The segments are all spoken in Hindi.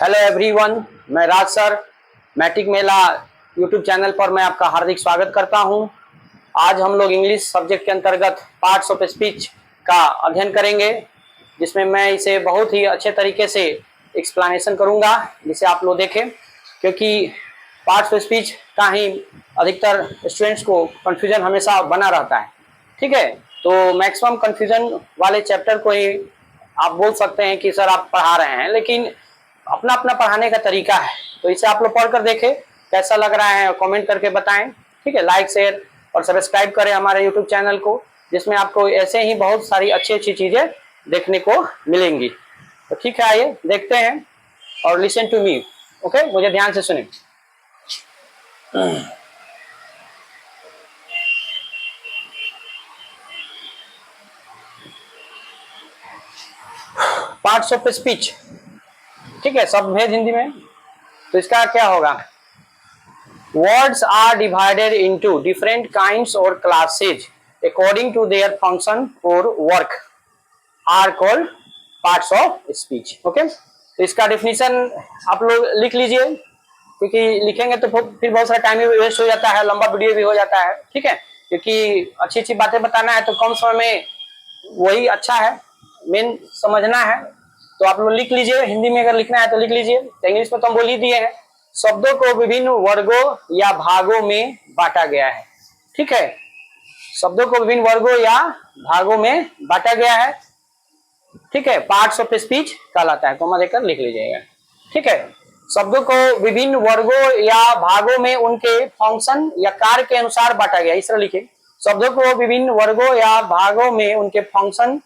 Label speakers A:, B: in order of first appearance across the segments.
A: हेलो एवरीवन, मैं राज सर मैट्रिक मेला यूट्यूब चैनल पर मैं आपका हार्दिक स्वागत करता हूं। आज हम लोग इंग्लिश सब्जेक्ट के अंतर्गत पार्ट्स ऑफ स्पीच का अध्ययन करेंगे, जिसमें मैं इसे बहुत ही अच्छे तरीके से एक्सप्लेनेशन करूंगा जिसे आप लोग देखें, क्योंकि पार्ट्स ऑफ स्पीच का ही अधिकतर स्टूडेंट्स को कन्फ्यूजन हमेशा बना रहता है। ठीक है, तो मैक्सिमम कन्फ्यूजन वाले चैप्टर को ही आप बोल सकते हैं कि सर आप पढ़ा रहे हैं, लेकिन अपना अपना पढ़ाने का तरीका है। तो इसे आप लोग पढ़कर देखें कैसा लग रहा है, कमेंट करके बताएं। ठीक है, लाइक शेयर और सब्सक्राइब करें हमारे यूट्यूब चैनल को, जिसमें आपको ऐसे ही बहुत सारी अच्छी अच्छी चीजें देखने को मिलेंगी। तो ठीक है, आइए देखते हैं और लिसन टू मी। ओके, मुझे ध्यान से सुनिए। पार्ट्स ऑफ स्पीच, ठीक है, शब्द भेद हिंदी में। तो इसका क्या होगा? Words are divided into different kinds और classes according to their function और work are called parts of speech. Okay, तो इसका डेफिनेशन आप लोग लिख लीजिए, क्योंकि लिखेंगे तो फिर बहुत सारा टाइम भी वेस्ट हो जाता है, लंबा वीडियो भी हो जाता है। ठीक है, क्योंकि अच्छी अच्छी बातें बताना है तो कम समय में वही अच्छा है, मेन समझना है। तो आप लोग लिख लीजिए, हिंदी में अगर लिखना है तो लिख लीजिए। तो इंग्लिश में तो हम बोल ही दिए हैं। शब्दों को विभिन्न वर्गों या भागों में बांटा गया है। ठीक है, शब्दों को विभिन्न वर्गों या भागों में बांटा गया है। ठीक है, पार्ट्स ऑफ स्पीच कहलाता है। कोमा देकर लिख लीजिएगा। ठीक है, शब्दों को विभिन्न वर्गों या भागों में उनके फंक्शन या कार्य के अनुसार बांटा गया। इस तरह लिखिए, शब्दों को विभिन्न वर्गों या भागों में उनके फंक्शन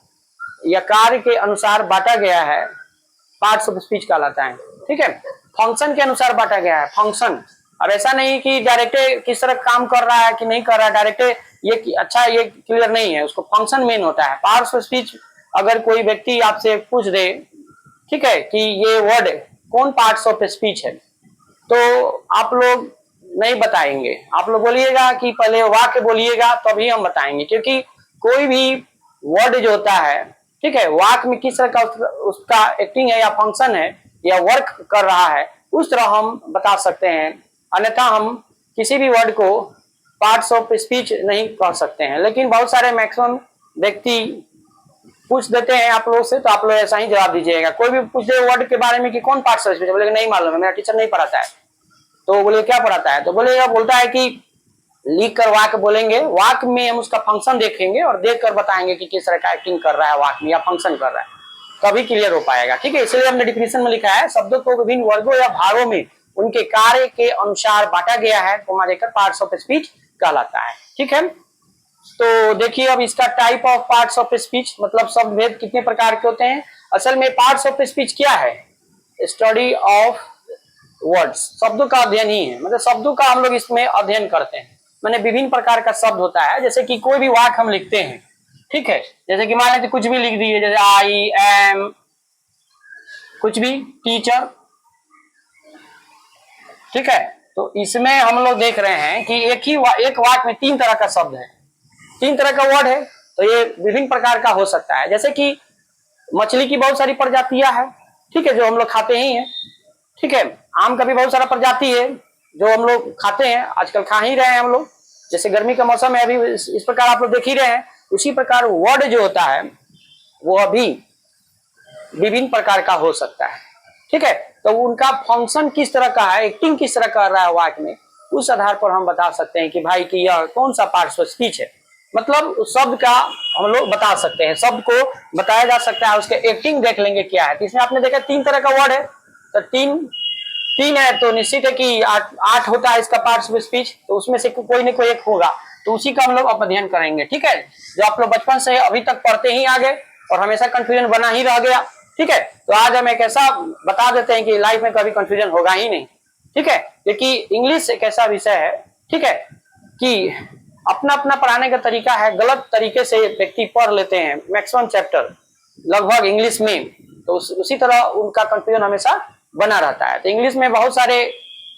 A: या कार्य के अनुसार बांटा गया है, पार्ट्स ऑफ स्पीच कहलाता है। ठीक है, फंक्शन के अनुसार बांटा गया है। फंक्शन, अब ऐसा नहीं कि डायरेक्ट किस तरह काम कर रहा है कि नहीं कर रहा है, डायरेक्ट ये अच्छा ये क्लियर नहीं है, उसको फंक्शन मेन होता है। पार्ट्स ऑफ स्पीच अगर कोई व्यक्ति आपसे पूछ दे, ठीक है, कि ये वर्ड कौन पार्ट्स ऑफ स्पीच है, तो आप लोग नहीं बताएंगे। आप लोग बोलिएगा कि पहले वाक्य बोलिएगा तभी हम बताएंगे, क्योंकि कोई भी वर्ड जो होता है, ठीक है, वाक्य में किस तरह का उसका एक्टिंग है या फंक्शन है या वर्क कर रहा है, उस तरह हम बता सकते हैं। अन्यथा हम किसी भी वर्ड को पार्ट्स ऑफ स्पीच नहीं कह सकते हैं। लेकिन बहुत सारे मैक्सिमम व्यक्ति पूछ देते हैं आप लोग से, तो आप लोग ऐसा ही जवाब दीजिएगा। कोई भी पूछ दे वर्ड के बारे में कि कौन पार्ट्स ऑफ स्पीच, बोलेगा नहीं मालूम है, मेरा टीचर नहीं पढ़ाता है। तो बोले क्या पढ़ाता है, तो बोलेगा बोलता है कि लिख कर वाक्य बोलेंगे, वाक्य में हम उसका फंक्शन देखेंगे और देख कर बताएंगे कि किस तरह का एक्टिंग कर रहा है वाक्य में या फंक्शन कर रहा है, तभी क्लियर हो पाएगा। ठीक है, इसलिए हमने डिफिनेशन में लिखा है शब्दों को विभिन्न वर्गों या भागों में उनके कार्य के अनुसार बांटा गया है, कोमा देकर पार्ट्स ऑफ स्पीच कहलाता है। ठीक है, तो देखिए अब इसका type of parts of speech, मतलब शब्द भेद कितने प्रकार के होते हैं। असल में पार्ट्स ऑफ स्पीच क्या है? स्टडी ऑफ वर्ड्स, शब्दों का अध्ययन ही है। मतलब शब्दों का हम लोग इसमें अध्ययन करते हैं। मैंने विभिन्न प्रकार का शब्द होता है, जैसे कि कोई भी वाक्य हम लिखते हैं, ठीक है, जैसे कि मान लीजिए कुछ भी लिख दिए, जैसे आई एम, कुछ भी, टीचर। ठीक है, तो इसमें हम लोग देख रहे हैं कि एक वाक्य में तीन तरह का शब्द है, तीन तरह का वर्ड है। तो ये विभिन्न प्रकार का हो सकता है। जैसे कि मछली की बहुत सारी प्रजातियां हैं, ठीक है, जो हम लोग खाते ही हैं। ठीक है, आम का भी बहुत सारा प्रजाति है जो हम लोग खाते हैं, आजकल खा ही रहे हैं हम लोग। जैसे गर्मी का मौसम है अभी, इस प्रकार आप लोग देख ही रहे हैं। उसी प्रकार वर्ड जो होता है वो अभी विभिन्न प्रकार का हो सकता है। ठीक है, तो उनका फंक्शन किस तरह का है, एक्टिंग किस तरह कर रहा है वाक्य में, उस आधार पर हम बता सकते हैं कि भाई कि यह कौन सा पार्ट्स ऑफ स्पीच है। मतलब शब्द का हम लोग बता सकते हैं, शब्द को बताया जा सकता है, उसके एक्टिंग देख लेंगे क्या है। इसमें आपने देखा तीन तरह का वर्ड है, तो तीन है, तो निश्चित है कि आठ होता है इसका पार्ट्स ऑफ स्पीच। तो उसमें से कोई न कोई एक होगा, तो उसी का हम लोग अध्ययन करेंगे। ठीक है, जो आप लोग बचपन से अभी तक पढ़ते ही आ गए और हमेशा कंफ्यूजन बना ही रह गया। ठीक है, तो आज हम एक ऐसा बता देते हैं कि लाइफ में कभी कंफ्यूजन होगा ही नहीं। ठीक है, क्योंकि इंग्लिश एक ऐसा विषय है, ठीक है, कि अपना अपना पढ़ाने का तरीका है। गलत तरीके से व्यक्ति पढ़ लेते हैं मैक्सिमम चैप्टर लगभग इंग्लिश में, तो उसी तरह उनका कंफ्यूजन हमेशा बना रहता है। तो इंग्लिश में बहुत सारे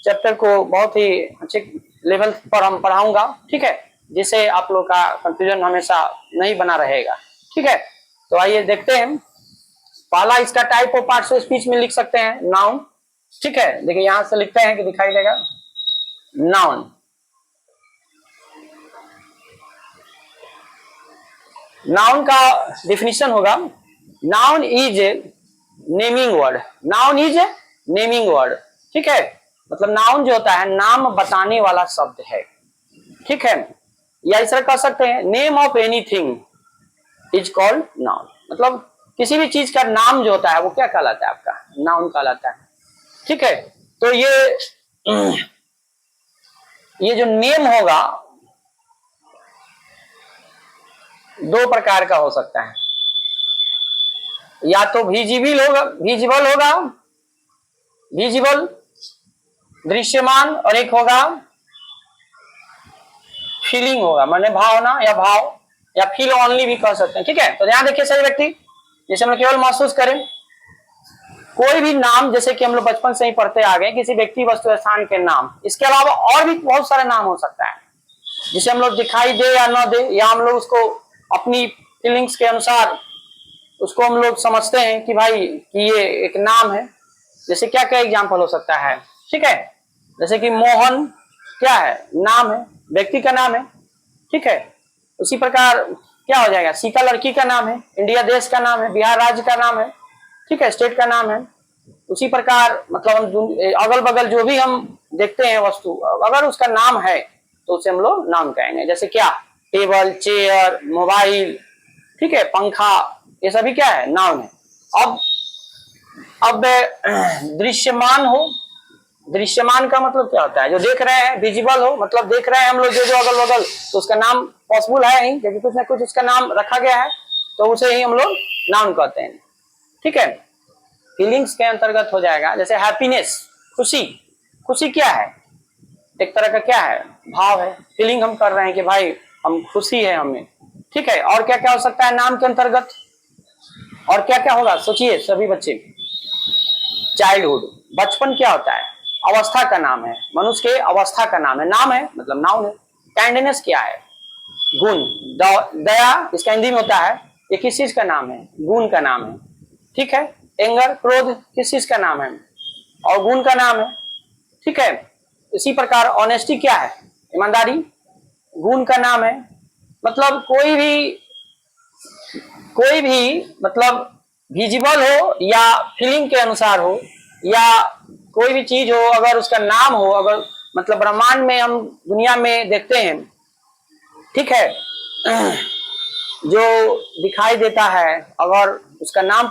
A: चैप्टर को बहुत ही अच्छे लेवल पर हम पढ़ाऊंगा, ठीक है, जिससे आप लोग का कंफ्यूजन हमेशा नहीं बना रहेगा। ठीक है, तो आइए देखते हैं। पहला इसका type of parts of speech में लिख सकते हैं नाउन, ठीक है, देखिए यहां से लिखते हैं कि दिखाई देगा नाउन। नाउन का डिफिनीशन होगा, noun is naming word. Noun is naming word, ठीक है। मतलब नाउन जो होता है नाम बताने वाला शब्द है, ठीक है। या इस तरह कह सकते हैं name of anything is called noun. मतलब किसी भी चीज का नाम जो होता है वो क्या कहलाता है, आपका नाउन कहलाता है, ठीक है। तो ये जो नेम होगा दो प्रकार का हो सकता है, या तो विजिबल होगा, विजिबल दृश्यमान, और एक होगा फीलिंग होगा, माने भावना या भाव, या फील ओनली भी कह सकते हैं, ठीक है। तो ध्यान देखिए सही व्यक्ति, जैसे हम लोग केवल महसूस करें कोई भी नाम, जैसे कि हम लोग बचपन से ही पढ़ते आ गए, किसी व्यक्ति वस्तु स्थान के नाम, इसके अलावा और भी बहुत सारे नाम हो सकता है जिसे हम लोग दिखाई दे या न दे, या हम लोग उसको अपनी फीलिंग्स के अनुसार उसको हम लोग समझते हैं कि भाई कि ये एक नाम है। जैसे क्या क्या एग्जाम्पल हो सकता है, ठीक है। जैसे कि मोहन क्या है, नाम है, व्यक्ति का नाम है, ठीक है। उसी प्रकार क्या हो जाएगा, सीता लड़की का नाम है, इंडिया देश का नाम है, बिहार राज्य का नाम है, ठीक है, स्टेट का नाम है। उसी प्रकार मतलब हम अगल बगल जो भी हम देखते हैं वस्तु, अगर उसका नाम है तो उसे हम लोग नाम कहेंगे। जैसे क्या, टेबल, चेयर, मोबाइल, ठीक है, पंखा, ये सभी क्या है, नाउन है। अब दृश्यमान हो, दृश्यमान का मतलब क्या होता है, जो देख रहे हैं, विजिबल हो मतलब देख रहे हैं हम लोग जो जो अगल बगल, तो उसका नाम पॉसिबल है ही, क्योंकि कुछ ना कुछ उसका नाम रखा गया है, तो उसे ही हम लोग नाउन कहते हैं, ठीक है। फीलिंग्स के अंतर्गत हो जाएगा, जैसे हैप्पीनेस, खुशी। खुशी क्या है, एक तरह का क्या है, भाव है, फीलिंग हम कर रहे हैं कि भाई हम खुशी है हमें, ठीक है। और क्या क्या हो सकता है नाम के अंतर्गत, और क्या क्या होगा सोचिए सभी बच्चे। चाइल्डहुड, बचपन क्या होता है, अवस्था का नाम है, मनुष्य के अवस्था का नाम है, नाम है मतलब नाउन है। काइंडनेस क्या है, गुण। दया इसका हिंदी में होता है, ये किस चीज का नाम है, गुण का नाम है, ठीक है। एंगर, क्रोध किस चीज का नाम है, और गुण का नाम है, ठीक है। इसी प्रकार ऑनेस्टी क्या है, ईमानदारी, गुण का नाम है। मतलब कोई भी मतलब विजिबल हो या फीलिंग के अनुसार हो, या कोई भी चीज हो अगर उसका नाम हो, अगर मतलब ब्रह्मांड में हम दुनिया में देखते हैं, ठीक है, जो दिखाई देता है, अगर उसका नाम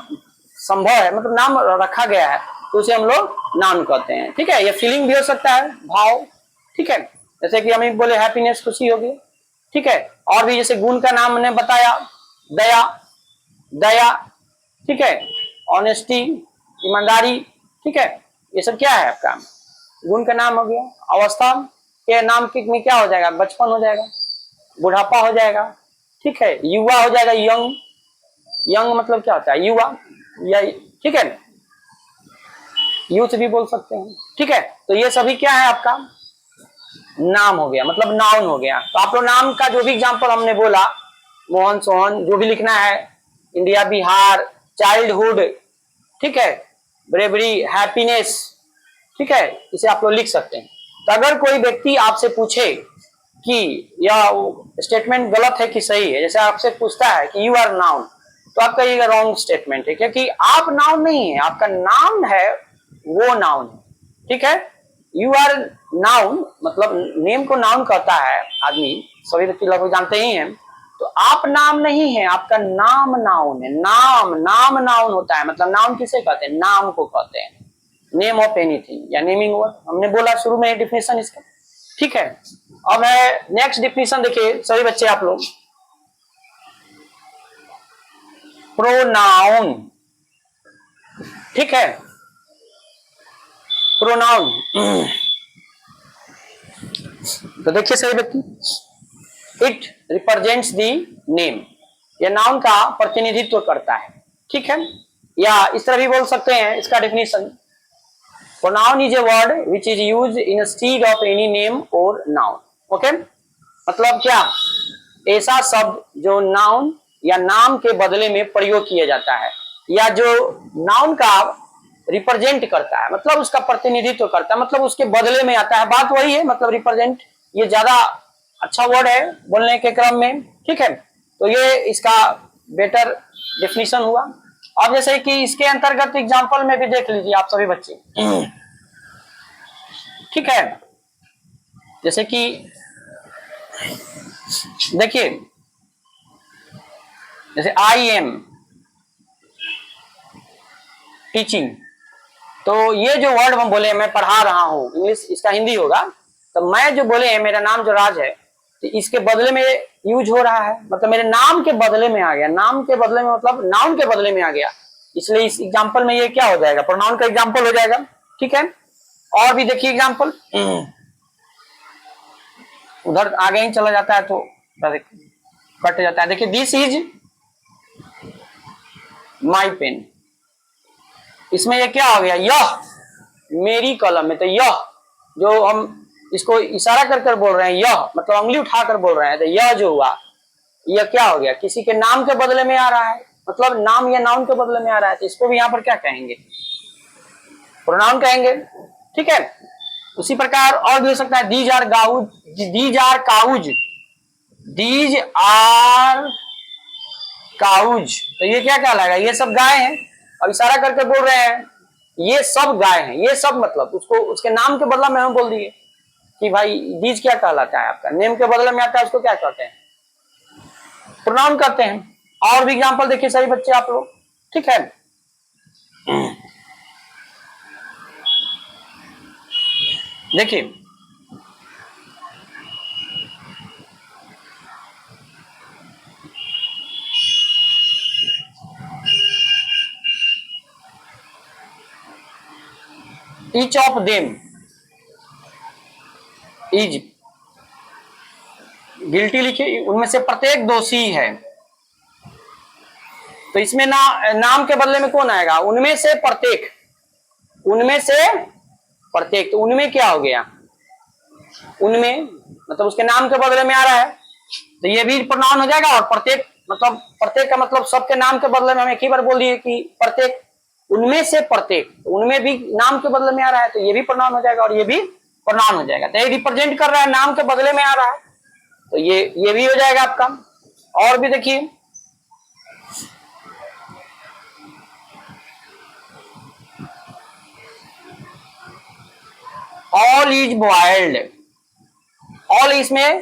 A: संभव है, मतलब नाम रखा गया है, तो उसे हम लोग नाम कहते हैं, ठीक है। ये फीलिंग भी हो सकता है, भाव, ठीक है। जैसे कि हम बोले हैप्पीनेस, खुशी होगी, ठीक है। और भी जैसे गुण का नाम मैंने बताया, दया, दया, ठीक है, ऑनेस्टी, ईमानदारी, ठीक है। ये सब क्या है आपका गुण का नाम हो गया। अवस्था के नाम में क्या हो जाएगा, बचपन हो जाएगा, बुढ़ापा हो जाएगा, ठीक है, युवा हो जाएगा, यंग। यंग मतलब क्या होता है, युवा, या ठीक है, यूथ भी बोल सकते हैं, ठीक है। तो ये सभी क्या है आपका नाम हो गया, मतलब नाउन हो गया। तो आप लोग नाम का जो भी एग्जांपल हमने बोला, मोहन, सोहन, जो भी लिखना है, इंडिया, बिहार, चाइल्डहुड, ठीक है, ब्रेवरी, हैप्पीनेस, ठीक है, इसे आप लोग लिख सकते हैं। तो अगर कोई व्यक्ति आपसे पूछे कि यह स्टेटमेंट गलत है कि सही है, जैसे आपसे पूछता है कि यू आर नाउन, तो आप कहिएगा रॉन्ग स्टेटमेंट है, क्योंकि आप नाउन नहीं है, आपका नाम है वो नाउन है, ठीक है। यू आर नाउन मतलब नेम को नाउन कहता है आदमी, सभी व्यक्ति लगभग जानते ही हैं। तो आप नाम नहीं है, आपका नाम नाउन है। नाम नाउन होता है, मतलब नाउन किसे कहते हैं, नाम को कहते हैं, नेम ऑफ एनीथिंग या नेमिंग वर्ड। हमने बोला शुरू में डिफिनेशन इसका, ठीक है। अब है नेक्स्ट डिफिनेशन, देखिए सभी बच्चे आप लोग, प्रोनाउन, ठीक है, प्रोनाउन। तो देखिए सही व्यक्ति, इट रिप्रेजेंट्स दी नेम, यह नाउन का प्रतिनिधित्व करता है, ठीक है। या इस तरह भी बोल सकते हैं इसका definition, pronoun is a word which is used instead of any name और नाउन, ओके। मतलब क्या, ऐसा शब्द जो नाउन या नाम के बदले में प्रयोग किया जाता है, या जो नाउन का रिप्रेजेंट करता है, मतलब उसका प्रतिनिधित्व करता है, मतलब उसके बदले में आता है। बात वही है, मतलब रिप्रेजेंट ये ज्यादा अच्छा वर्ड है बोलने के क्रम में, ठीक है। तो ये इसका बेटर डेफिनेशन हुआ। अब जैसे कि इसके अंतर्गत एग्जांपल में भी देख लीजिए आप सभी बच्चे, ठीक है। जैसे कि देखिए, जैसे आई एम टीचिंग, तो ये जो वर्ड हम बोले मैं पढ़ा रहा हूं, इंग्लिश इसका हिंदी होगा, तो मैं जो बोले हैं मेरा नाम जो राज है, तो इसके बदले में यूज हो रहा है, मतलब मेरे नाम के बदले में आ गया, नाम के बदले में मतलब नाउन के बदले में आ गया, इसलिए इस एग्जांपल में ये क्या हो जाएगा, प्रोनाउन का एग्जांपल हो जाएगा, ठीक है। और भी देखिए एग्जांपल, उधर आगे ही चला जाता है तो कट जाता है। देखिए दिस इज माई पेन, इसमें ये क्या हो गया, यह मेरी कलम है, तो यह जो हम इसको इशारा कर कर बोल रहे हैं, यह मतलब उंगली उठाकर बोल रहे हैं, तो यह जो हुआ यह क्या हो गया, किसी के नाम के बदले में आ रहा है, मतलब नाम या नाउन के बदले में आ रहा है, तो इसको भी यहाँ पर क्या कहेंगे, प्रोनाउन कहेंगे, ठीक है। उसी प्रकार और भी हो सकता है, these are gauze, these are cows, these are cows, तो ये क्या कहलाएगा, ये सब गाय हैं। अब इशारा करके बोल रहे हैं ये सब गाय हैं, ये सब मतलब उसको उसके नाम के बदला में हम बोल दिए कि भाई दीज क्या कहलाता है आपका, नेम के बदले में आता है, उसको क्या कहते हैं, प्रोनाउन कहते हैं। और भी एग्जांपल देखिए सभी बच्चे आप लोग, ठीक है। देखिए each of them is guilty, लिखिए उनमें से प्रत्येक दोषी है, तो इसमें नाम के बदले में कौन आएगा, उनमें से प्रत्येक, उनमें से प्रत्येक, तो उनमें क्या हो गया, उनमें मतलब उसके नाम के बदले में आ रहा है, तो ये भी प्रोनाउन हो जाएगा। और प्रत्येक मतलब प्रत्येक का मतलब सबके नाम के बदले में हम एक ही बार बोल दिए कि प्रत्येक, उनमें से प्रत्येक, उनमें भी नाम के बदले में आ रहा है, तो ये भी प्रोनाउन हो जाएगा और ये भी प्रोनाउन हो जाएगा। तो ये रिप्रेजेंट कर रहा है, नाम के बदले में आ रहा है, तो ये भी हो जाएगा आपका। और भी देखिए, ऑल इज बॉइल्ड, ऑल इसमें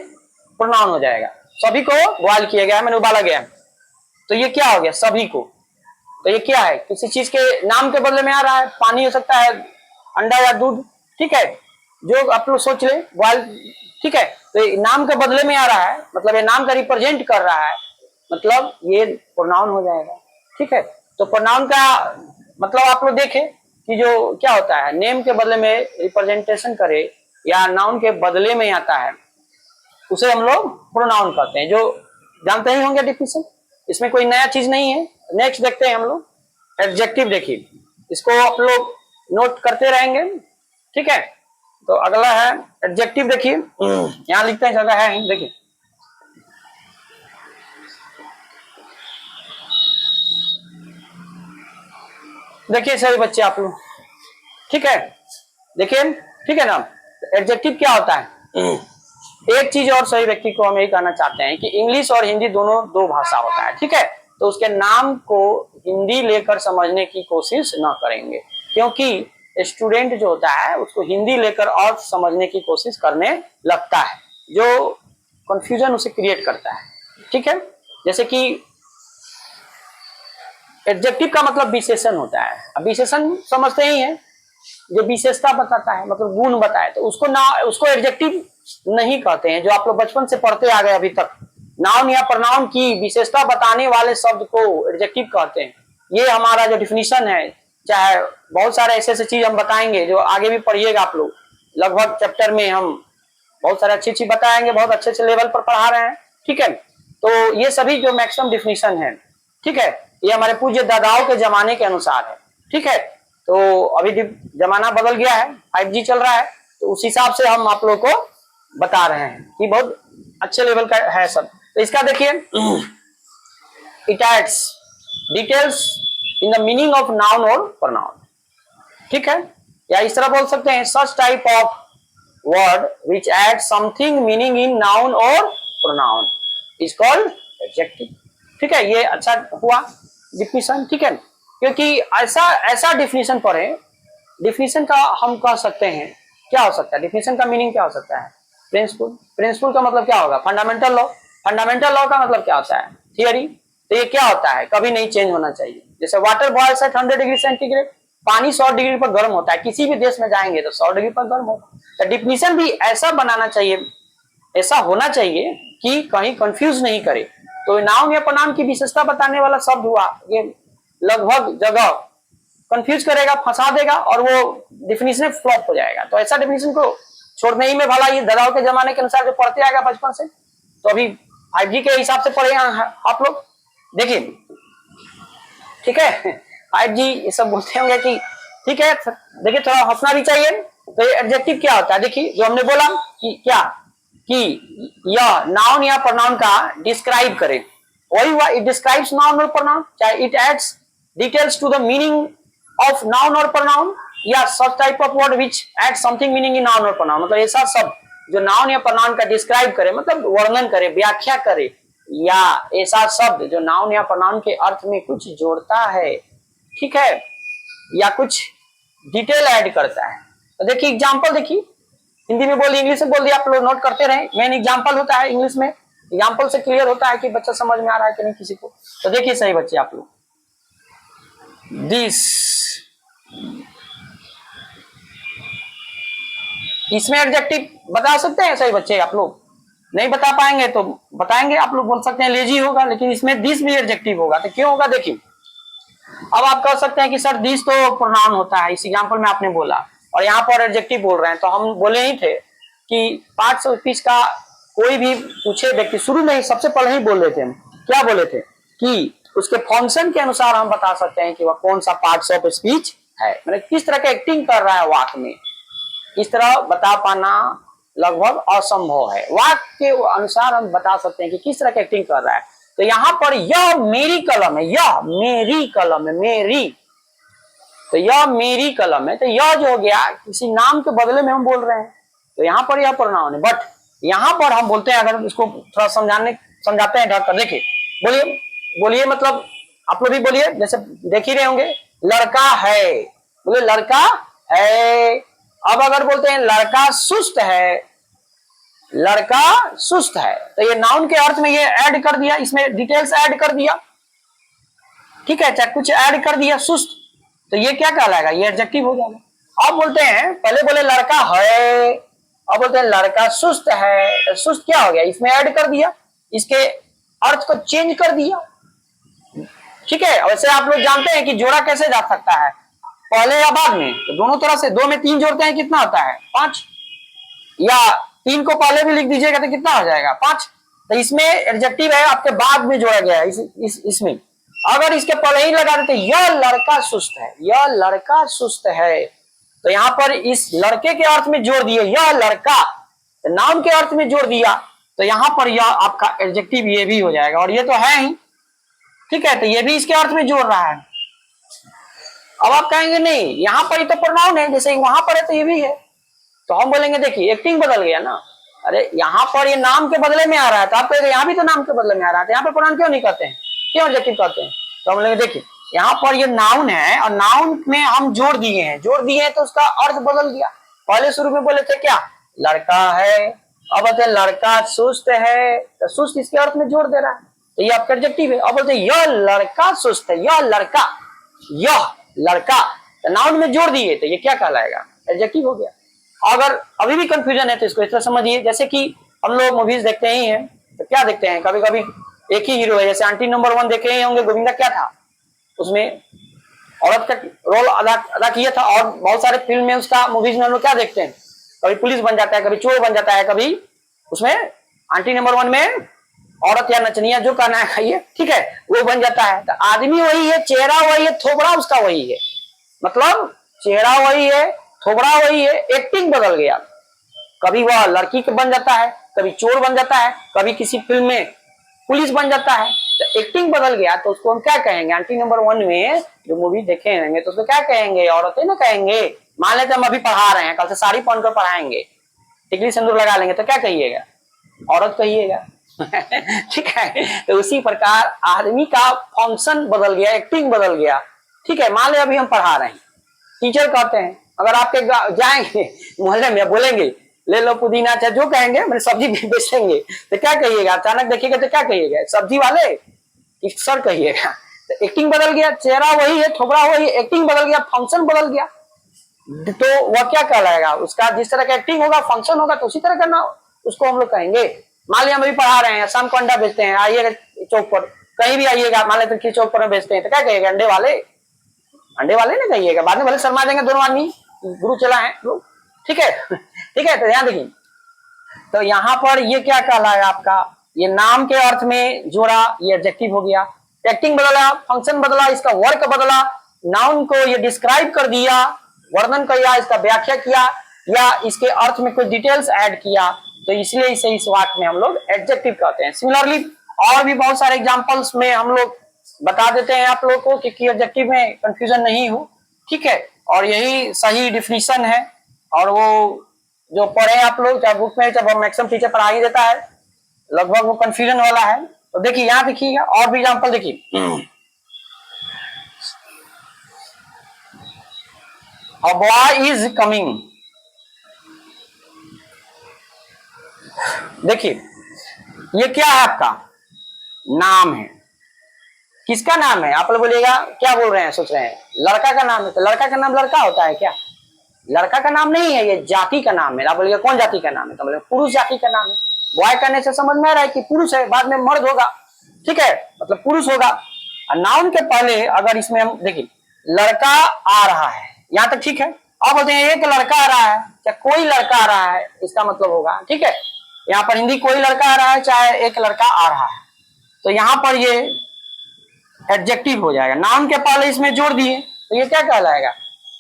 A: प्रोनाउन हो जाएगा, सभी को बॉयल किया गया है, मैंने उबाला गया है, तो ये क्या हो गया, सभी को, तो ये क्या है, किसी चीज के नाम के बदले में आ रहा है, पानी हो सकता है, अंडा या दूध, ठीक है, जो आप लोग सोच ले बॉयल, ठीक है। तो ये नाम के बदले में आ रहा है, मतलब ये नाम का रिप्रेजेंट कर रहा है, मतलब ये प्रोनाउन हो जाएगा, ठीक है। तो प्रोनाउन का मतलब आप लोग देखें कि जो क्या होता है, नेम के बदले में रिप्रेजेंटेशन करे या नाउन के बदले में आता है, उसे हम लोग प्रोनाउन कहते हैं, जो जानते ही होंगे डिफिनेशन, इसमें कोई नया चीज नहीं है। नेक्स्ट देखते हैं हम लोग एडजेक्टिव, देखिए इसको आप लोग नोट करते रहेंगे, ठीक है। तो अगला है एडजेक्टिव, देखिए यहाँ लिखते हैं, जगह है, देखिए देखिए सभी बच्चे आप लोग, ठीक है, देखिए, ठीक है ना। एडजेक्टिव क्या होता है, एक चीज और सही व्यक्ति को हम यही कहना चाहते हैं कि इंग्लिश और हिंदी दोनों दो भाषा होता है, ठीक है। तो उसके नाम को हिंदी लेकर समझने की कोशिश ना करेंगे, क्योंकि स्टूडेंट जो होता है उसको हिंदी लेकर और समझने की कोशिश करने लगता है, जो कंफ्यूजन उसे क्रिएट करता है, ठीक है। जैसे कि एडजेक्टिव का मतलब विशेषण होता है, अब विशेषण समझते ही हैं, जो विशेषता बताता है, मतलब गुण बताए, तो उसको एडजेक्टिव नहीं कहते हैं, जो आप लोग बचपन से पढ़ते आ गए अभी तक, नाउन या प्रोनाउन की विशेषता बताने वाले शब्द को एडजेक्टिव कहते हैं। ये हमारा जो डिफिनीशन है, चाहे बहुत सारे ऐसे चीज हम बताएंगे जो आगे भी पढ़िएगा आप लोग, लगभग चैप्टर में हम बहुत सारे अच्छी चीज बताएंगे, बहुत अच्छे लेवल पर पढ़ा रहे हैं, ठीक है। तो ये सभी जो मैक्सिमम डिफिनीशन है, ठीक है, ये हमारे पूज्य दादाओं के जमाने के अनुसार है, ठीक है। तो अभी जमाना बदल गया है, 5G चल रहा है, तो उस हिसाब से हम आप लोग को बता रहे हैं कि बहुत अच्छे लेवल का है सब। तो इसका देखिए, it adds details in the meaning of noun और प्रोनाउन, ठीक है, या इस तरह बोल सकते हैं such type of word which add something meaning in noun और प्रोनाउन इज कॉल्ड एडजेक्टिव। ठीक है, ये अच्छा हुआ डिफिनेशन। ठीक है, क्योंकि ऐसा ऐसा डिफिनेशन पढ़े, डिफिनेशन का हम कह सकते हैं क्या हो सकता है, डिफिनेशन का मीनिंग क्या हो सकता है, प्रिंसिपल। प्रिंसिपल का मतलब क्या होगा, फंडामेंटल लॉ। फंडामेंटल लॉ का मतलब क्या होता है, थियरी। तो ये क्या होता है, कभी नहीं चेंज होना चाहिए। जैसे water boils at 100 degree centigrade, पानी 100 डिग्री पर गर्म होता है, किसी भी देश में जाएंगे तो 100 डिग्री पर गर्म होगा। तो डिफिनेशन भी ऐसा बनाना चाहिए, ऐसा होना चाहिए कि कहीं कंफ्यूज नहीं करे। तो नाउन या प्रोनाउन की विशेषता बताने वाला शब्द हुआ, ये लगभग जगह कंफ्यूज करेगा, फंसा देगा और वो डिफिनेशन फ्लॉप हो जाएगा। तो ऐसा डिफिनेशन को छोड़ने ही में भला, ये दादाओं के जमाने के अनुसार जो पढ़ते आएगा बचपन से, तो अभी 5G के हिसाब से पढ़े आप लोग। देखिए, ठीक है, 5G ये सब बोलते होंगे कि ठीक है, देखिए थोड़ा हंसना भी चाहिए। तो ये एडजेक्टिव क्या होता है, देखिए जो हमने बोला कि क्या, कि यह नाउन या प्रोनाउन का डिस्क्राइब करे, वही हुआ, इट डिस्क्राइब्स नाउन और प्रोनाउन, चाहे it adds details to the meaning of noun और प्रोनाउन, या such type of word which add something meaning in noun और प्रोनाउन। मतलब ऐसा शब्द जो नाउन या प्रोनाउन का डिस्क्राइब करे, मतलब वर्णन करे, व्याख्या करे, या ऐसा शब्द जो नाउन या प्रोनाउन के अर्थ में कुछ जोड़ता है, ठीक है, या कुछ डिटेल ऐड करता है। तो देखिए एग्जांपल, देखिए हिंदी में बोलिए, इंग्लिश में बोल दिया, आप लोग नोट करते रहे। मेन एग्जांपल होता है इंग्लिश में, एग्जांपल से क्लियर होता है कि बच्चा समझ में आ रहा है कि नहीं किसी को। तो देखिए सही बच्चे आप लोग, दिस, इसमें एडजेक्टिव बता सकते हैं सही बच्चे आप लोग, नहीं बता पाएंगे तो बताएंगे, आप लोग बोल सकते हैं लेजी होगा, लेकिन इसमें दिस भी एडजेक्टिव होगा। तो क्यों होगा, देखिए अब आप कह सकते हैं कि सर दिस तो प्रोनाउन होता है, इस एग्जांपल में आपने बोला, और यहाँ पर एडजेक्टिव बोल रहे हैं। तो हम बोले ही थे कि पार्ट्स ऑफ स्पीच का कोई भी पूछे व्यक्ति, शुरू में ही सबसे पहले ही बोल रहे थे, हम क्या बोले थे कि उसके फंक्शन के अनुसार हम बता सकते हैं कि वह कौन सा पार्ट्स ऑफ स्पीच है, मतलब किस तरह का एक्टिंग कर रहा है वाक्य में, इस तरह बता पाना लगभग असंभव है। वाक्य के अनुसार हम बता सकते हैं कि किस तरह की एक्टिंग कर रहा है। तो यहाँ पर यह मेरी कलम है, यह मेरी कलम है, मेरी, तो यह मेरी कलम है, तो यह जो हो गया किसी नाम के बदले में हम बोल रहे हैं, तो यहाँ पर यह प्रोनाउन है। बट यहाँ पर हम बोलते हैं, अगर इसको थोड़ा समझाते हैं ढक कर, देखिए बोलिए, बोलिए, मतलब आप लोग भी बोलिए, जैसे देख ही रहे होंगे, लड़का है, बोले लड़का है। अब अगर बोलते हैं लड़का सुस्त है, लड़का सुस्त है, तो ये नाउन के अर्थ में ये ऐड कर दिया, इसमें डिटेल्स ऐड कर दिया, ठीक है, चाहे कुछ ऐड कर दिया सुस्त, तो ये क्या कहलाएगा, ये एडजेक्टिव हो जाएगा। अब बोलते हैं, पहले बोले लड़का है, अब बोलते हैं लड़का सुस्त है, तो सुस्त क्या हो गया, इसमें ऐड कर दिया, इसके अर्थ को चेंज कर दिया, ठीक है। वैसे आप लोग जानते हैं कि जोड़ा कैसे जा सकता है, पहले या बाद में, तो दोनों तरह से, 2 में 3 जोड़ते हैं कितना होता है 5, या 3 को पहले भी लिख दीजिएगा तो कितना हो जाएगा 5। तो इसमें एडजेक्टिव है आपके बाद में जोड़ा गया है, इसमें अगर इसके पहले ही लगा देते यह लड़का सुस्त है, यह लड़का सुस्त है, तो यहाँ पर इस लड़के के अर्थ में जोड़ दिए यह लड़का, तो नाम के अर्थ में जोड़ दिया, तो यहाँ पर यह आपका एडजेक्टिव ये भी हो जाएगा, और ये तो है ही, ठीक है, तो ये भी इसके अर्थ में जोड़ रहा है। अब आप कहेंगे नहीं यहाँ पर ही तो प्रोनाउन है, जैसे वहां पर है तो ये भी है, तो हम बोलेंगे देखिए एक्टिंग बदल गया ना, अरे यहाँ पर ये नाम के बदले में आ रहा है, तो आप कहेंगे यहाँ भी तो नाम के बदले में आ रहा है, यहाँ पर प्रोनाउन क्यों नहीं कहते हैं, क्यों एडजेक्टिव कहते हैं। तो हम बोलेंगे देखिए यहाँ पर ये नाउन है, और नाउन में हम जोड़ दिए हैं, तो उसका अर्थ बदल गया। पहले शुरू में बोले थे क्या, लड़का है, अब बोलते लड़का सुस्त है, तो सुस्त इसके अर्थ में जोड़ दे रहा है, तो ये आपका एडजेक्टिव है। अब बोलते यह लड़का सुस्त है, यह लड़का, यह लड़का, तो नाउन में जोड़ दिए, तो ये क्या कहलाएगा, एडजेक्टिव हो गया। अगर अभी भी कंफ्यूजन है तो इसको इस तरह समझिए, जैसे कि हम लोग मूवीज देखते ही हैं, तो क्या देखते हैं, कभी कभी एक ही हीरो है, जैसे आंटी नंबर 1 देखे ही होंगे, गोविंदा क्या था, उसमें औरत का रोल अदा किया था, और बहुत सारे फिल्म में उसका, मूवीज में हम लोग क्या देखते हैं, कभी पुलिस बन जाता है, कभी चोर बन जाता है, कभी उसमें आंटी नंबर 1 में औरत या नचनिया जो कहना है खाइए, ठीक है, वो बन जाता है। तो आदमी वही है, चेहरा वही है, थोबड़ा उसका वही है, मतलब चेहरा वही है, थोबड़ा वही है, एक्टिंग बदल गया, कभी वह लड़की बन जाता है, कभी चोर बन जाता है, कभी किसी फिल्म में पुलिस बन जाता है, तो एक्टिंग बदल गया, तो उसको हम क्या कहेंगे, आंटी नंबर 1 में जो मूवी देखे होंगे तो उसको क्या कहेंगे, औरतें ना कहेंगे। मान लेते हम अभी पढ़ा रहे हैं, कल से साड़ी पहनकर पढ़ाएंगे, टिकली सिंदूर लगा लेंगे तो क्या कहिएगा, औरत कहिएगा। ठीक है, तो उसी प्रकार आदमी का फंक्शन बदल गया, एक्टिंग बदल गया। ठीक है, मान ले अभी हम पढ़ा रहे हैं, टीचर कहते हैं, अगर आपके जाएंगे मोहल्ले में बोलेंगे ले लो पुदीना, चाहे जो कहेंगे, मैंने सब्जी बेचेंगे तो क्या कहिएगा, अचानक देखिएगा तो क्या कहिएगा, सब्जी वाले सर कहिएगा। तो एक्टिंग बदल गया, चेहरा वही है, थोबड़ा वही, एक्टिंग बदल गया, फंक्शन बदल गया, तो वह क्या कहलाएगा, उसका जिस तरह का एक्टिंग होगा, फंक्शन होगा, तो उसी तरह करना उसको हम लोग कहेंगे। मान लिया हम अभी पढ़ा रहे हैं, शाम को अंडा बेचते हैं, आइएगा चौक पर, कहीं भी आइएगा, मान लेते चौक पर बेचते हैं तो क्या कहिएगा, अंडे वाले, अंडे वाले ना कहिएगा, बाद में भले शर्मा देंगे दोनों आदमी, गुरु चला है लोग। ठीक है, ठीक है, तो ध्यान देखिए, तो यहाँ पर ये क्या कहलाएगा आपका, ये नाम के अर्थ में जोड़ा, ये एडजेक्टिव हो गया। एक्टिंग बदला, फंक्शन बदला, इसका वर्क बदला, नाउन को ये डिस्क्राइब कर दिया, वर्णन किया, इसका व्याख्या किया, या इसके अर्थ में कोई डिटेल्स ऐड किया, तो इसलिए इसे इस वाक्य में हम लोग एडजेक्टिव कहते हैं। सिमिलरली और भी बहुत सारे एग्जांपल्स में हम लोग बता देते हैं आप लोग को कि एडजेक्टिव में कंफ्यूजन नहीं हो। ठीक है, और यही सही डिफिनीशन है, और वो जो पढ़े आप लोग चाहे बुक में, जब मैक्सिमम टीचर पढ़ा ही देता है, लगभग वो कंफ्यूजन वाला है। तो देखिए यहाँ देखिएगा और भी एग्जांपल देखिए, अ बॉय इज कमिंग। देखिए ये क्या है, आपका नाम है, किसका नाम है, आप लोग बोलिएगा क्या बोल रहे हैं, सोच रहे हैं लड़का का नाम है, तो लड़का का नाम लड़का होता है क्या, लड़का का नाम नहीं है, ये जाति का नाम है। आप बोलिएगा कौन जाति का नाम है, तो बोले पुरुष जाति का नाम है। बॉय करने से समझ में आ रहा है कि पुरुष है, बाद में मर्द होगा, ठीक है, मतलब पुरुष होगा। और नाउन के पहले अगर इसमें हम देखिए लड़का आ रहा है, यहाँ तक ठीक है। अब बोलते हैं एक लड़का आ रहा है, चाहे कोई लड़का आ रहा है, इसका मतलब होगा, ठीक है, यहाँ पर हिंदी कोई लड़का आ रहा है, चाहे एक लड़का आ रहा है, तो यहाँ पर ये एडजेक्टिव हो जाएगा। नाउन के पहले इसमें जोड़ दिए तो ये क्या कहलाएगा,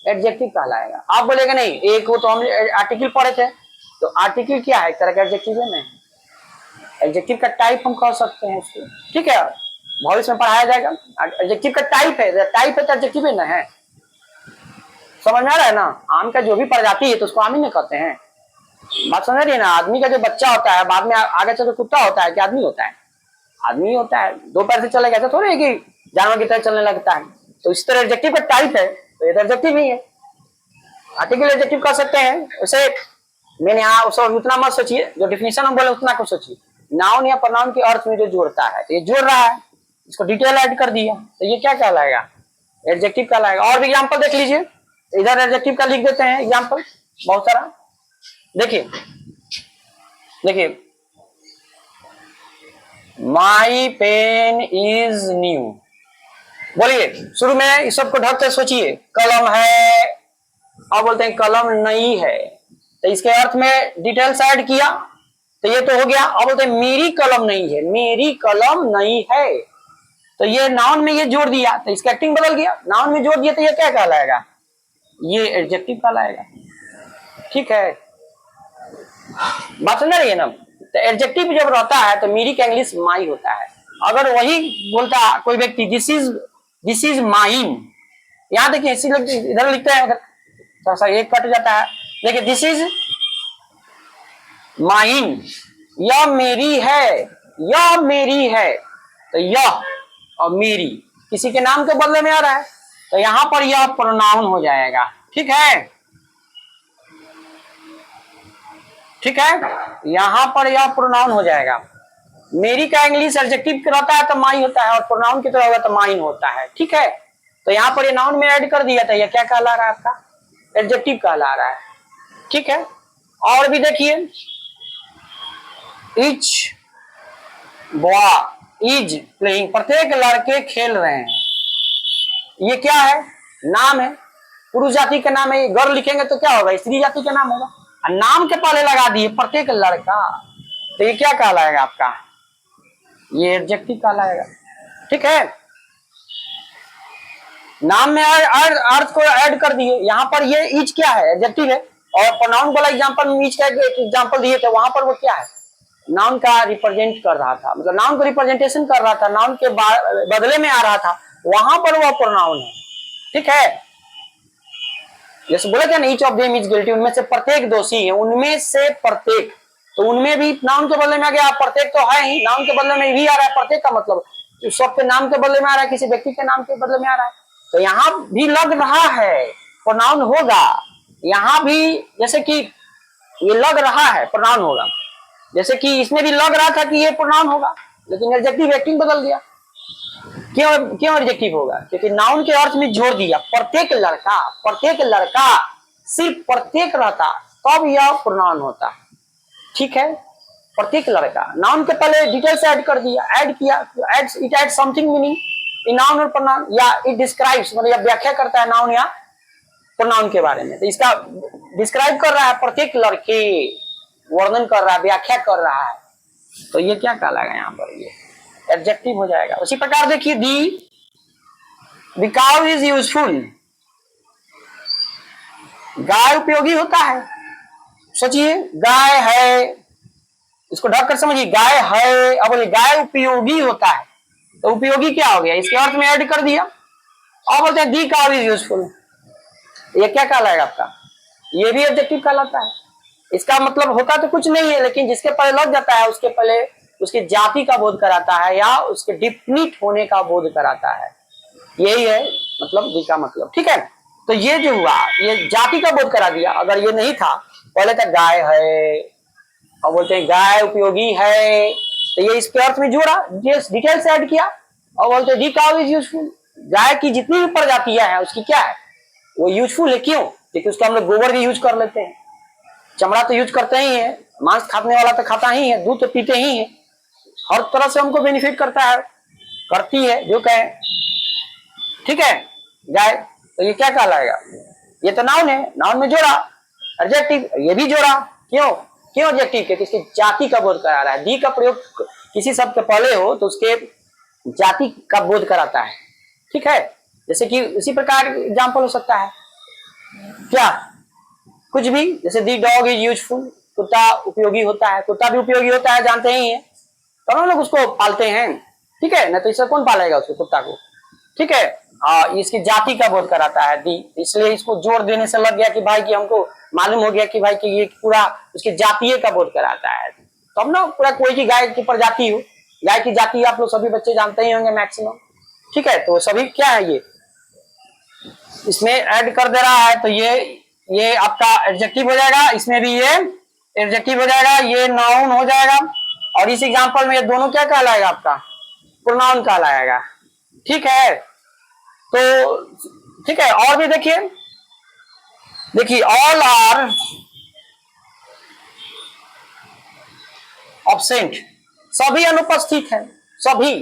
A: एडजेक्टिव कहलाएगा। आप बोलेगा नहीं, एक वो तो हम आर्टिकल पढ़े थे, तो आर्टिकल क्या है, एक तरह का एडजेक्टिव है नहीं, एडजेक्टिव का टाइप हम कह सकते हैं इसको, ठीक है, भविष्य में पढ़ाया जाएगा। एडजेक्टिव का टाइप है, टाइप है तो एडजेक्टिव है ना, है समझ में आ रहा है ना। आम का जो भी प्रजाति है तो उसको आम ही नहीं कहते हैं, बात समझ रही है ना। आदमी का जो बच्चा होता है, बाद में आगे चल कुत्ता होता है कि आदमी होता है, आदमी होता है, दो पैर से चलेगा ऐसा थोड़ी है कि जानवर की तरह चलने लगता है। तो इस तरह एडजेक्टिव का टाइप है, तो ये एडजेक्टिव ही है, आर्टिकल एडजेक्टिव कह सकते हैं। वैसे मैंने यहाँ उतना मत सोचिए, जो डिफिनीशन हम बोले उतना कुछ सोचिए। नाउन या प्रनाउन के अर्थ में जो जोड़ता है, तो ये जोड़ रहा है, इसको डिटेल ऐड कर दिया, तो ये क्या कहलाएगा, एडजेक्टिव कहलाएगा। और भी एग्जाम्पल देख लीजिए, इधर एडजेक्टिव का लिख देते हैं एग्जाम्पल बहुत सारा। देखिए देखिए, माई पेन इज न्यू, बोलिए शुरू में इस सबको ढक के सोचिए, कलम है, अब बोलते हैं कलम नई है, तो इसके अर्थ में डिटेल्स ऐड किया, तो ये तो हो गया। अब बोलते हैं मेरी कलम नहीं है, मेरी कलम नई है, तो ये नाउन में ये जोड़ दिया, तो इसका एक्टिंग बदल गया, नाउन में जोड़ दिया, तो ये क्या कहलाएगा, ये एडजेक्टिव कहलाएगा। ठीक है, बात समझ रही है ना। तो एडजेक्टिव जब रहता है तो मेरी का इंग्लिश माई होता है। अगर वही बोलता कोई व्यक्ति दिस इज माइन, यहाँ देखिए इधर लिखते हैं, अगर थोड़ा सा एक कट जाता है, देखिए दिस इज माइन, यह मेरी है, यह मेरी है, तो यह और मेरी किसी के नाम के बदले में आ रहा है, तो यहां पर यह प्रोनाउन हो जाएगा। ठीक है, ठीक है, यहां पर यह प्रोनाउन हो जाएगा। मेरी का इंग्लिश एडजेक्टिव रहता है तो माई होता है, और प्रोनाउन की तरह होगा तो माइन होता है। ठीक है, तो यहाँ पर ये नाउन में ऐड कर दिया था, ये क्या कहला रहा है आपका, एडजेक्टिव कहला रहा है। ठीक है, और भी देखिए, ईच बॉय इज प्लेइंग, प्रत्येक लड़के खेल रहे हैं, ये क्या है, नाम है, पुरुष जाति का नाम है। गर्ल लिखेंगे तो क्या होगा, स्त्री जाति का नाम होगा, और नाम के पहले लगा दिए प्रत्येक लड़का, तो ये क्या कहलाएगा आपका, ये एडजेक्टिव कहलाएगा। ठीक है, नाम में अर्थ को ऐड कर दिए, यहाँ पर ये इज क्या है, एडजेक्टिव है, और प्रोनाउन वाला एग्जांपल में इज का एक एग्जांपल दिए थे, वहां पर वो क्या है, नाउन का रिप्रेजेंट कर रहा था, मतलब नाउन को रिप्रेजेंटेशन कर रहा था, नाउन के बदले में आ रहा था, वहां पर वह प्रोनाउन है। ठीक है, जैसे बोला क्या, each of them is guilty, उनमें से प्रत्येक दोषी है, उनमें से प्रत्येक, तो उनमें भी नाउन के बदले में आ गया, प्रत्येक तो है ही, नाउन के बदले में भी आ रहा है, प्रत्येक का मतलब सब के नाम के बदले में आ रहा है, किसी व्यक्ति के नाम के बदले में आ रहा है, तो यहाँ भी लग रहा है प्रोनाउन होगा, यहाँ भी जैसे कि ये लग रहा है प्रोनाउन होगा, जैसे कि इसमें भी लग रहा था कि ये प्रोनाउन होगा, लेकिन एडजेक्टिव एक्टिंग बदल दिया। क्यों एडजेक्टिव होगा? क्योंकि नाउन के अर्थ में जोड़ दिया, प्रत्येक लड़का सिर्फ प्रत्येक रहता तब यह प्रोनाउन होता, ठीक है, प्रत्येक लड़का, नाउन के पहले डिटेल्स ऐड कर दिया, ऐड किया, it add something meaning in noun और प्रोनाउन, या इट डिस्क्राइब्स मतलब व्याख्या करता है नाउन या प्रोनाउन के बारे में, तो इसका डिस्क्राइब कर रहा है, प्रत्येक लड़के वर्णन कर रहा है, व्याख्या कर रहा है, तो ये क्या कहलाएगा यहाँ पर, ये एडजेक्टिव हो जाएगा। उसी प्रकार देखिए दी काउ इज यूजफुल, गाय उपयोगी होता है, सोचिए गाय है, इसको ढक कर समझिए, गाय है, अब बोलिए गाय उपयोगी होता है, तो उपयोगी क्या हो गया, इसके अर्थ में ऐड कर दिया, और बोलते हैं दी काउ इज यूजफुल, ये क्या कहलाएगा आपका, ये भी एडजेक्टिव कहलाता है, इसका मतलब होता तो कुछ नहीं है, लेकिन जिसके पहले लग जाता है उसके पहले उसकी जाति का बोध कराता है या उसके डिफिनिट होने का बोध कराता है, यही है मतलब दी का मतलब, ठीक है। तो ये जो हुआ ये जाति का बोध करा दिया, अगर ये नहीं था, पहले था गाय है और बोलते हैं गाय उपयोगी है, तो ये इसके अर्थ में जोड़ा, डिटेल्स ऐड किया और बोलते हैं दी काउ इज यूजफुल, गाय की जितनी भी प्रजातियां हैं उसकी क्या है, वो यूजफुल है, क्यों, क्योंकि उसका हम लोग गोबर भी यूज कर लेते हैं, चमड़ा तो यूज करते ही है, मांस खाने वाला तो खाता ही है, दूध तो पीते ही है, हर तरह से हमको बेनिफिट करता है, करती है जो कहे, ठीक है गाय, तो ये क्या कहलाएगा, ये तो नाउन है, नाउन में जोड़ा एडजेक्टिव, ये भी जोड़ा, क्यों एडजेक्टिव, क्योंकि इसकी जाति का बोध करा रहा है, दी का प्रयोग किसी शब्द के पहले हो तो उसके जाति का बोध कराता है, ठीक है, जैसे कि इसी प्रकार एग्जाम्पल हो सकता है क्या, कुछ भी, जैसे दी डॉग इज यूजफुल, कुत्ता उपयोगी होता है, कुत्ता भी उपयोगी होता है, जानते ही है, तो हम लोग उसको पालते हैं, ठीक है ना, तो इससे कौन पालेगा उसको, कुत्ता को, ठीक है, इसकी जाति का बोध कराता है दी, इसलिए इसको जोड़ देने से लग गया कि भाई कि हमको मालूम हो गया कि भाई कि ये पूरा उसके जातीय का बोध कराता है, तो अब ना पूरा कोई की गाय की प्रजाति हो, गाय की जाति आप लोग सभी बच्चे जानते ही होंगे मैक्सिमम, ठीक है, तो सभी क्या है ये इसमें ऐड कर दे रहा है, तो ये आपका एडजेक्टिव हो जाएगा, इसमें भी ये एडजेक्टिव हो जाएगा, ये नाउन हो जाएगा, और इस एग्जांपल में ये दोनों क्या कहलाएगा आपका, प्रोनाउन कहलाएगा, ठीक है, तो ठीक है, और भी देखिए ऑल आर ऑब्सेंट, सभी अनुपस्थित है, सभी,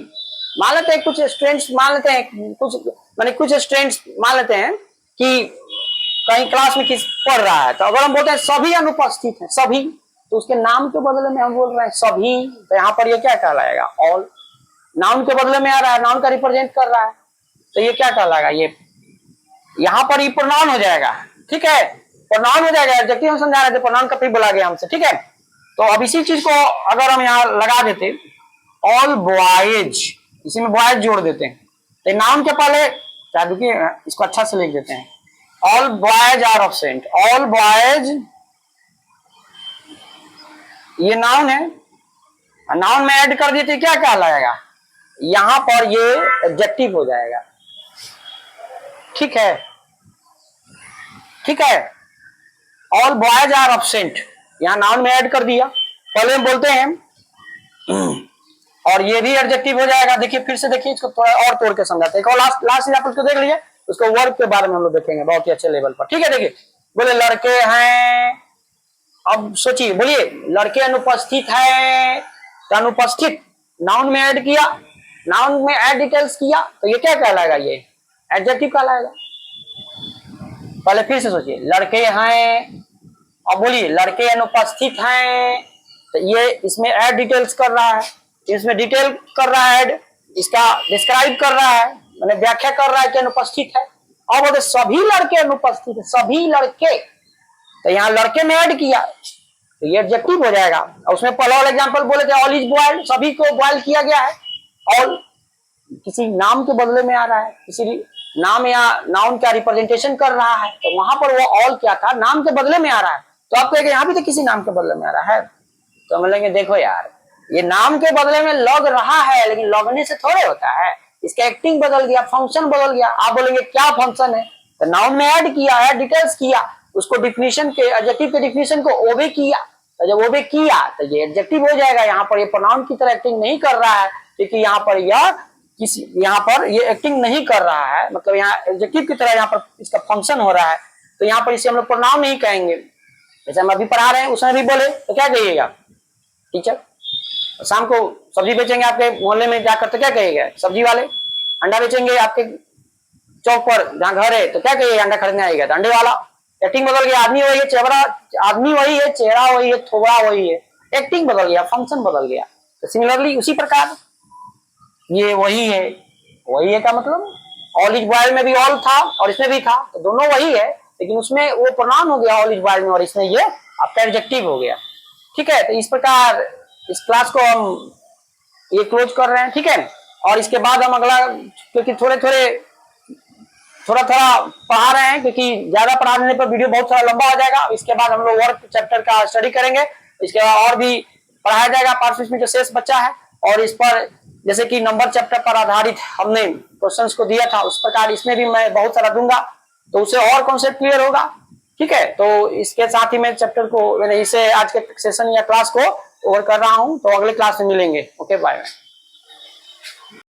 A: मान लेते हैं कुछ स्टूडेंट्स, मान लेते हैं कुछ स्टूडेंट्स मान लेते हैं कि कहीं क्लास में किस पढ़ रहा है, तो अगर हम बोलते हैं सभी अनुपस्थित हैं, सभी, तो उसके नाम के बदले में हम बोल रहे हैं सभी, तो यहाँ पर ये क्या कहलाएगा, ऑल, नाउन के बदले में आ रहा है, नाउन का रिप्रेजेंट कर रहा है, तो ये क्या कहलाएगा, ये यहाँ पर ये प्रोनाउन हो जाएगा, ठीक है, प्रोनाउन हो जाएगा, एडजेक्टिव हम समझा रहे थे, प्रोनाउन का फिर बोला गया हमसे, ठीक है, तो अब इसी चीज को अगर हम यहाँ लगा देते, ऑल बॉयज, इसी में बॉयज जोड़ देते हैं, तो नाउन के पहले क्या, देखिए इसको अच्छा से लिख देते हैं, all boys are absent, all boys ये नाउन है, नाउन में ऐड कर देते क्या कहलाएगा, यहां पर ये एडजेक्टिव हो जाएगा, ठीक है, ऑल बॉयज आर ऑब्सेंट, यहां नाउन में ऐड कर दिया, पहले हम बोलते हैं और ये भी एडजेक्टिव हो जाएगा, देखिए फिर से देखिए, इसको थोड़ा और तोड़ के समझाते हैं, लास्ट एग्जांपल को देख लीजिए, उसको वर्ब के बारे में हम लोग देखेंगे बहुत ही अच्छे लेवल पर, ठीक है, देखिए बोले लड़के हैं, अब सोचिए, बोलिए लड़के अनुपस्थित है, तो अनुपस्थित नाउन में ऐड किया, नाउन में ऐड डिटेल्स किया, तो ये क्या कहलाएगा, ये एडजेक्टिव कहलाएगा, पहले फिर से सोचिए, लड़के हैं, अब बोलिए लड़के अनुपस्थित हैं, तो ये इसमें ऐड डिटेल्स कर रहा है, इसमें डिटेल कर रहा है ऐड, इसका डिस्क्राइब कर रहा है, मैंने व्याख्या कर रहा है कि अनुपस्थित है, और बोलते सभी लड़के अनुपस्थित है, सभी लड़के, तो यहाँ लड़के में ऐड किया, तो ये एडजेक्टिव हो जाएगा, और उसमें पहला वाला एग्जांपल बोले थे ऑल इज बॉइल्ड, सभी को बॉइल किया गया है, और किसी नाम के बदले में आ रहा है, किसी नाम या नाउन का रिप्रेजेंटेशन कर रहा है, तो वहां पर वो ऑल क्या था, नाम के बदले में आ रहा है। तो आप कहेंगे यहाँ भी तो किसी नाम के बदले में आ रहा है, तो हम बोलेंगे देखो यार, ये नाम के बदले में लग रहा है, लेकिन लगने से थोड़े होता है, इसका एक्टिंग बदल गया, फंक्शन बदल गया। आप बोलेंगे क्या फंक्शन है, तो नाउन में ऐड किया है, डिटेल्स किया, उसको डिफिनीशन के, एडजेक्टिव के डिफिनीशन को ओबे किया, तो जब ओबे किया तो ये एडजेक्टिव हो जाएगा। यहाँ पर ये प्रोनाउन की तरह एक्टिंग नहीं कर रहा है, क्योंकि यहाँ पर यह किसी, यहाँ पर ये एक्टिंग नहीं कर रहा है, मतलब यहाँ एडजेक्टिव की तरह यहाँ पर इसका फंक्शन हो रहा है, तो यहाँ पर इसे हम लोग प्रोनाउन नहीं कहेंगे। जैसे हम अभी पढ़ा रहे हैं, उसने भी बोले तो क्या कहिएगा, टीचर शाम को सब्जी बेचेंगे आपके मोहल्ले में जाकर, तो क्या कहिएगा, सब्जी वाले। अंडा बेचेंगे आपके चौक पर जहाँ घर है, तो क्या कहिएगा, अंडा खरीदने आएगा, तो अंडे वाला। एक्टिंग बदल गया, आदमी वही है, चेहरा आदमी वही है, चेहरा वही है, थोड़ा वही है, एक्टिंग बदल गया, फंक्शन बदल गया। तो सिमिलरली उसी प्रकार ये वही है का मतलब ऑल इज बॉयल में भी ऑल था और इसमें भी था, तो दोनों वही है, लेकिन उसमें वो प्रोनाउन हो गया ऑल इज बॉयल में, और इसमें ये आपका एडजेक्टिव हो गया। ठीक है, तो इस प्रकार इस क्लास को हम ये क्लोज कर रहे हैं। ठीक है, और इसके बाद हम अगला, क्योंकि थोड़ा पढ़ा रहे हैं, क्योंकि ज्यादा पढ़ाने पर वीडियो बहुत सारा लंबा हो जाएगा। इसके बाद हम लोग वर्क चैप्टर का स्टडी करेंगे, इसके बाद और भी पढ़ाया जाएगा पार्ट 6 में जो शेष बच्चा है, और इस पर जैसे कि नंबर चैप्टर पर आधारित हमने क्वेश्चंस को दिया था, उस प्रकार इसमें भी मैं बहुत सारा दूंगा, तो उसे और कॉन्सेप्ट क्लियर होगा। ठीक है, तो इसके साथ ही मैं चैप्टर को, मैंने इसे आज के सेशन या क्लास को ओवर कर रहा हूं, तो अगले क्लास में मिलेंगे। Okay, bye bye.